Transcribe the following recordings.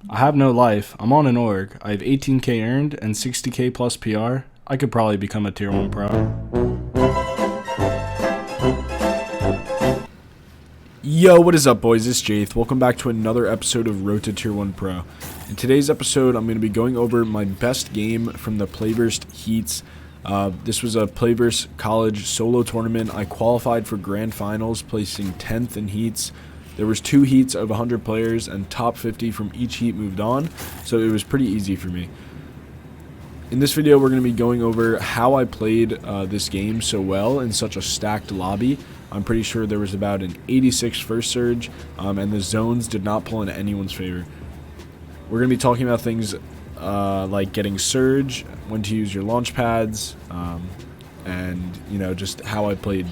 I have no life. I'm on an org. I have 18k earned and 60k plus PR. I could probably become a tier 1 pro. Yo, what is up, boys? It's Jayth. Welcome back to another episode of Road to Tier 1 Pro. In today's episode, I'm going to be going over my best game from the PlayVS Heats. This was a PlayVS college solo tournament. I qualified for Grandfinals, placing 10th in Heats. There was 2 heats of 100 players, and top 50 from each heat moved on, so it was pretty easy for me. In this video, we're going to be going over how I played this game so well in such a stacked lobby. I'm pretty sure there was about an 86 first surge, and the zones did not pull in anyone's favor. We're going to be talking about things like getting surge, when to use your launch pads, and just how I played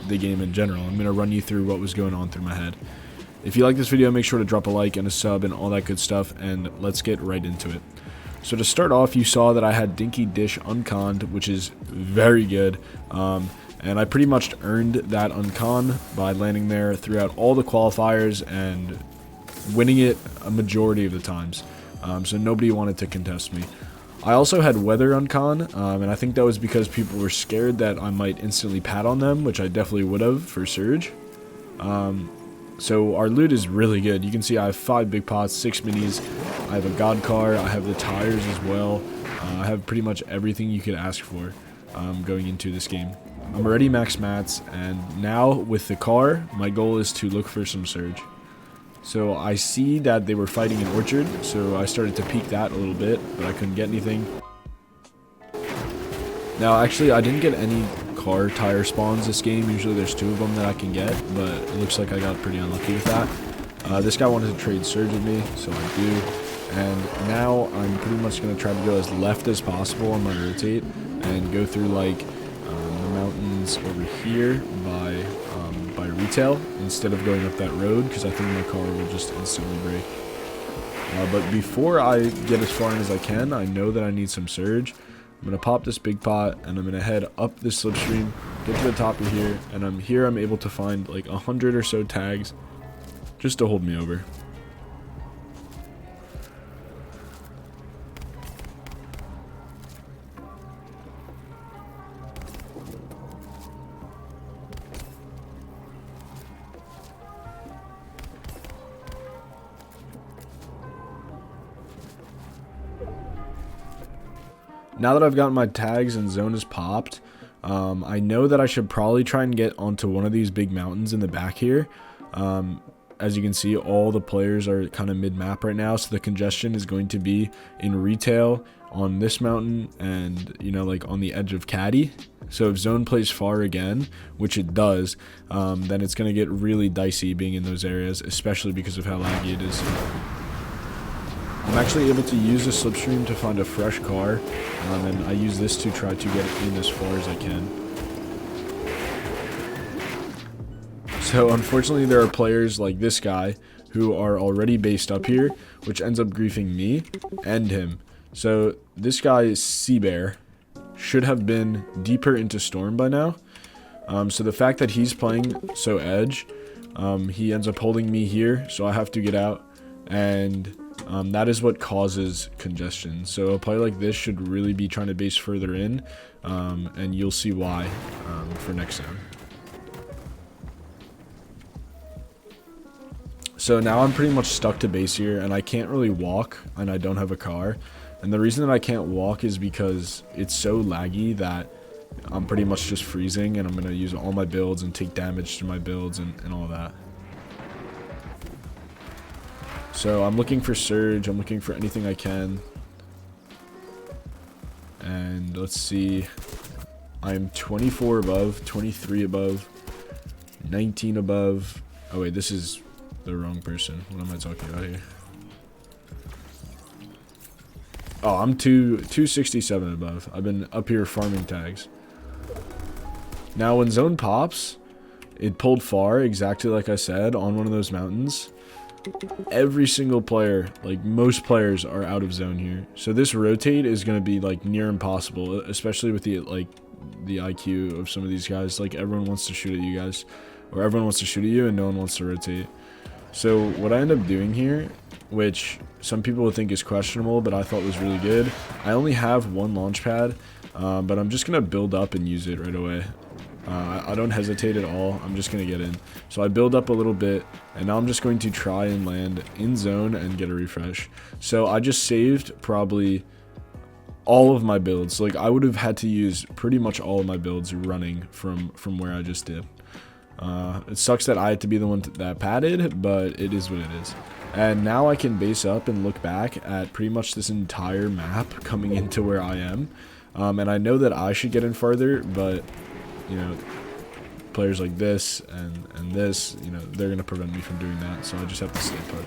the game in general. I'm going to run you through what was going on through my head. If you like this video, make sure to drop a like and a sub and all that good stuff, and let's get right into it. So to start off, you saw that I had Dinky Dish unconned, which is very good. And I pretty much earned that uncon by landing there throughout all the qualifiers and winning it a majority of the times. So nobody wanted to contest me. I also had weather uncon, and I think that was because people were scared that I might instantly pat on them, which I definitely would have for surge. So our loot is really good. You can see I have 5 big pots, 6 minis, I have a god car, I have the tires as well. I have pretty much everything you could ask for going into this game. I'm already max mats, and now with the car, my goal is to look for some surge. So I see that they were fighting in Orchard, so I started to peek that a little bit, but I couldn't get anything. Now actually I didn't get any car tire spawns this game. Usually there's 2 of them that I can get, but it looks like I got pretty unlucky with that. This guy wanted to trade surge with me, so I do. And now I'm pretty much going to try to go as left as possible on my rotate and go through like the mountains over here by retail instead of going up that road, because I think my car will just instantly break. But before I get as far in as I can, I know that I need some surge. I'm going to pop this big pot, and I'm going to head up this slipstream, get to the top of here, and I'm able to find like 100 or so tags just to hold me over. Now that I've gotten my tags and zone is popped, I know that I should probably try and get onto one of these big mountains in the back here. As you can see, all the players are kind of mid-map right now, so the congestion is going to be in retail on this mountain and, like on the edge of Caddy. So if zone plays far again, which it does, then it's going to get really dicey being in those areas, especially because of how laggy it is. I'm actually able to use the slipstream to find a fresh car, and I use this to try to get in as far as I can. So unfortunately there are players like this guy who are already based up here, which ends up griefing me and him. So this guy is Seabear, should have been deeper into Storm by now. So the fact that he's playing so edge, he ends up holding me here, so I have to get out, and that is what causes congestion. So a play like this should really be trying to base further in, and you'll see why for next time. So now I'm pretty much stuck to base here, and I can't really walk, and I don't have a car. And the reason that I can't walk is because it's so laggy that I'm pretty much just freezing, and I'm going to use all my builds and take damage to my builds and all that. So I'm looking for surge, I'm looking for anything I can. And let's see, I'm 24 above, 23 above, 19 above. Oh wait, this is the wrong person. What am I talking about here? Oh, I'm 267 above. I've been up here farming tags. Now when zone pops, it pulled far, exactly like I said, on one of those mountains. Every single player, like most players, are out of zone here. So this rotate is going to be like near impossible, especially with the IQ of some of these guys. Like everyone wants to shoot at you guys, or everyone wants to shoot at you and no one wants to rotate. So what I end up doing here which some people would think is questionable, but I thought was really good. I only have one launch pad, but I'm just going to build up and use it right away. I don't hesitate at all. I'm just going to get in. So I build up a little bit, and now I'm just going to try and land in zone and get a refresh. So I just saved probably all of my builds. Like, I would have had to use pretty much all of my builds running from where I just did. It sucks that I had to be the one that padded, but it is what it is. And now I can base up and look back at pretty much this entire map coming into where I am. And I know that I should get in farther, but, you know, players like this and this, you know, they're going to prevent me from doing that. So I just have to stay put.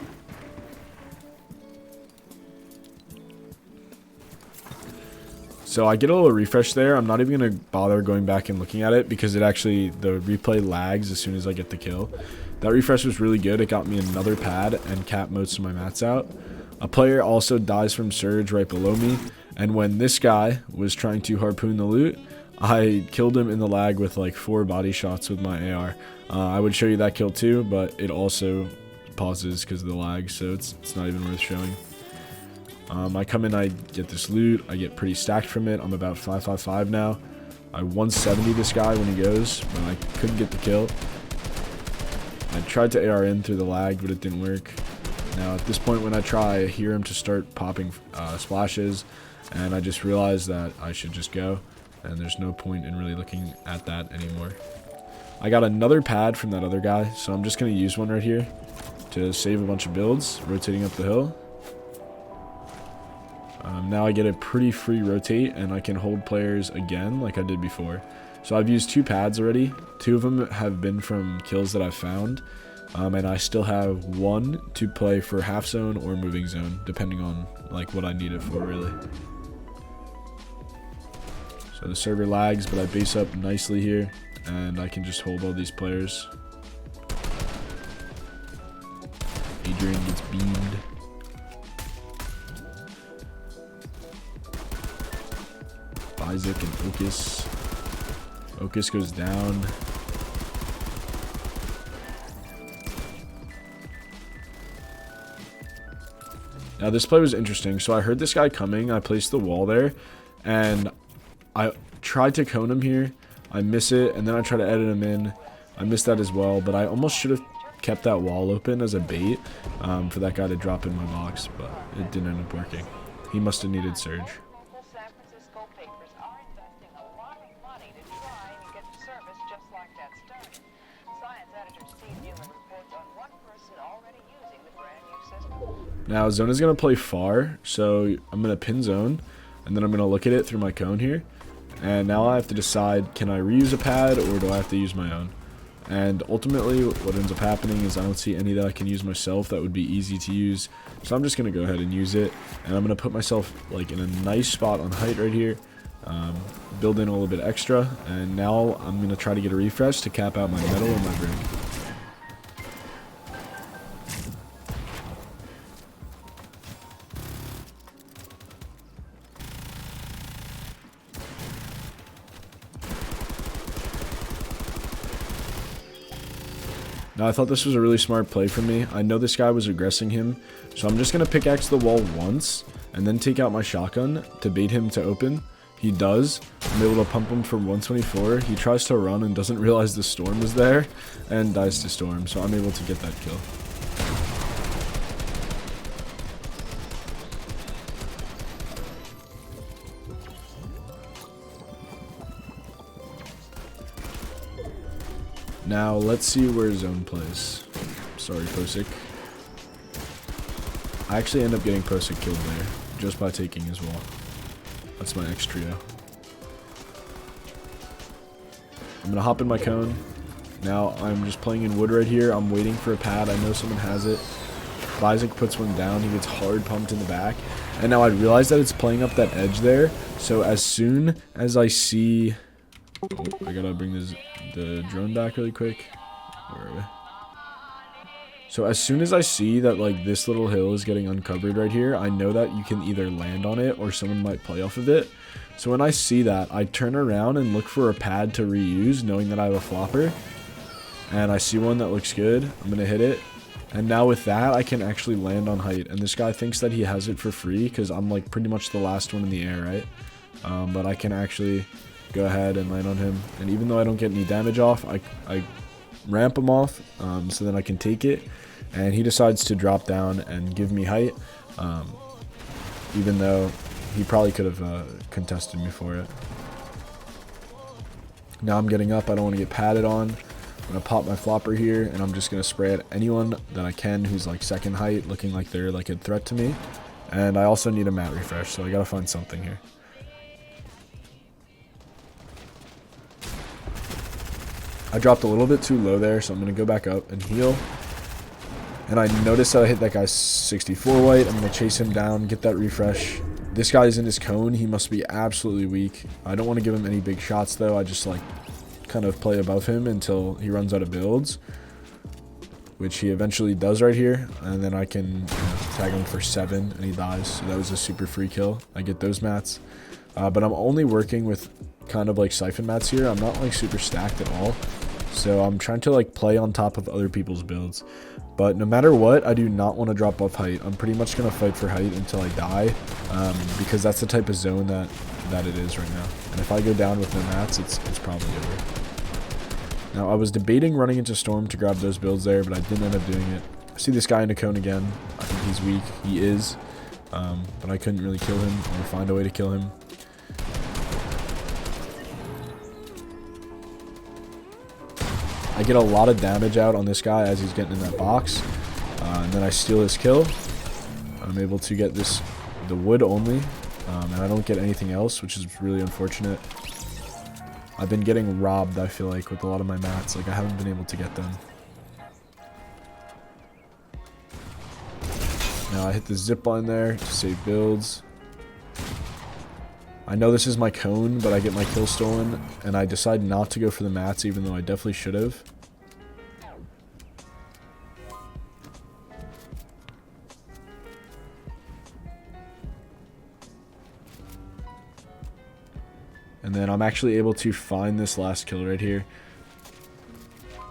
So I get a little refresh there. I'm not even going to bother going back and looking at it because it actually, the replay lags as soon as I get the kill. That refresh was really good. It got me another pad and capped most of my mats out. A player also dies from Surge right below me. And when this guy was trying to harpoon the loot, I killed him in the lag with like 4 body shots with my AR. I would show you that kill too, but it also pauses because of the lag, so it's not even worth showing. I come in, I get this loot, I get pretty stacked from it. I'm about 555 now. I 170 this guy when he goes, but I couldn't get the kill. I tried to AR in through the lag, but it didn't work. Now at this point when I try, I hear him to start popping splashes, and I just realized that I should just go, and there's no point in really looking at that anymore. I got another pad from that other guy, so I'm just going to use one right here to save a bunch of builds, rotating up the hill. Now I get a pretty free rotate, and I can hold players again like I did before. So I've used 2 pads already. 2 of them have been from kills that I've found. And I still have 1 to play for half zone or moving zone, depending on like what I need it for, really. So the server lags, but I base up nicely here, and I can just hold all these players. Adrian gets beamed. Isaac and Okus. Okus goes down. Now this play was interesting. So I heard this guy coming. I placed the wall there, and I tried to cone him here. I miss it, and then I try to edit him in. I missed that as well, but I almost should have kept that wall open as a bait for that guy to drop in my box, but it didn't end up working. He must have needed Surge. Now zone is going to play far, so I'm going to pin zone, and then I'm going to look at it through my cone here. And now I have to decide, can I reuse a pad or do I have to use my own? And ultimately what ends up happening is I don't see any that I can use myself that would be easy to use. So I'm just going to go ahead and use it, and I'm going to put myself like in a nice spot on height right here. Build in a little bit extra, and now I'm going to try to get a refresh to cap out my metal and my brick. Now I thought this was a really smart play for me. I know this guy was aggressing him, so I'm just going to pickaxe the wall once and then take out my shotgun to bait him to open. He does. I'm able to pump him for 124. He tries to run and doesn't realize the storm is there and dies to storm, so I'm able to get that kill. Now let's see where zone plays. Sorry, Posick. I actually end up getting Posick killed there just by taking his wall. That's my X trio. I'm gonna hop in my cone. Now I'm just playing in wood right here. I'm waiting for a pad. I know someone has it. Isaac puts one down. He gets hard pumped in the back. And now I realize that it's playing up that edge there. So as soon as I see... Oh, I gotta bring the drone back really quick. Where are we? So as soon as I see that like this little hill is getting uncovered right here, I know that you can either land on it or someone might play off of it. So when I see that, I turn around and look for a pad to reuse, knowing that I have a flopper. And I see one that looks good. I'm gonna hit it. And now with that, I can actually land on height. And this guy thinks that he has it for free because I'm like pretty much the last one in the air, right? But I can actually go ahead and land on him. And even though I don't get any damage off, I ramp him off so then I can take it. And he decides to drop down and give me height, even though he probably could have contested me for it. Now I'm getting up. I don't want to get padded on. I'm going to pop my flopper here, and I'm just going to spray at anyone that I can who's like second height, looking like they're like a threat to me. And I also need a mat refresh, so I got to find something here. I dropped a little bit too low there, so I'm going to go back up and heal. And I noticed that I hit that guy's 64 white. I'm going to chase him down, get that refresh. This guy's in his cone. He must be absolutely weak. I don't want to give him any big shots, though. I just like kind of play above him until he runs out of builds, which he eventually does right here. And then I can tag him for 7 and he dies. So that was a super free kill. I get those mats. But I'm only working with kind of like siphon mats here. I'm not like super stacked at all. So I'm trying to like play on top of other people's builds. But no matter what, I do not want to drop off height. I'm pretty much going to fight for height until I die, because that's the type of zone that it is right now. And if I go down with no mats, it's probably over. Now, I was debating running into Storm to grab those builds there, but I didn't end up doing it. I see this guy in a cone again. I think he's weak. He is. But I couldn't really kill him or find a way to kill him. I get a lot of damage out on this guy as he's getting in that box. And then I steal his kill. I'm able to get the wood only. And I don't get anything else, which is really unfortunate. I've been getting robbed, I feel like, with a lot of my mats. Like, I haven't been able to get them. Now I hit the zip line there to save builds. I know this is my cone, but I get my kill stolen, and I decide not to go for the mats, even though I definitely should have. And then I'm actually able to find this last kill right here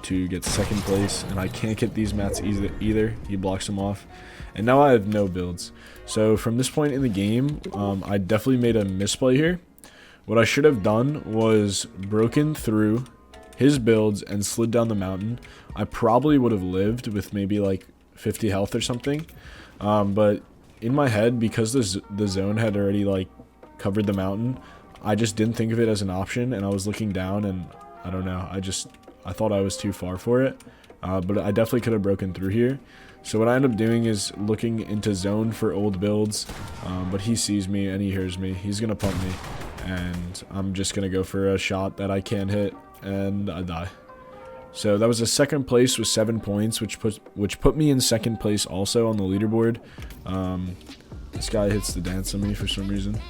to get second place, and I can't get these mats either. He blocks them off, and now I have no builds. So from this point in the game, I definitely made a misplay here. What I should have done was broken through his builds and slid down the mountain. I probably would have lived with maybe like 50 health or something, but in my head, because the zone had already like covered the mountain, I just didn't think of it as an option, and I was looking down, and I don't know, I thought I was too far for it, but I definitely could have broken through here. So what I end up doing is looking into zone for old builds, but he sees me and he hears me. He's gonna pump me, and I'm just gonna go for a shot that I can't hit, and I die. So that was a second place with 7 points, which put me in second place also on the leaderboard. This guy hits the dance on me for some reason.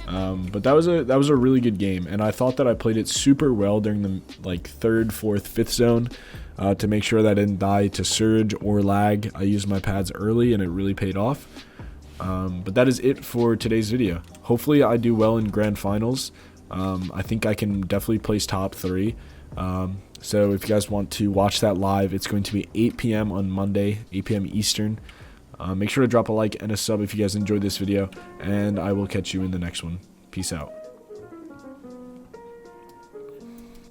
But that was a really good game, and I thought that I played it super well during the like 3rd, 4th, 5th zone to make sure that I didn't die to surge or lag. I used my pads early, and it really paid off. But that is it for today's video. Hopefully I do well in Grand Finals. I think I can definitely place top 3. So if you guys want to watch that live, it's going to be 8 p.m. on Monday, 8 p.m. Eastern. Make sure to drop a like and a sub if you guys enjoyed this video, and I will catch you in the next one. Peace out.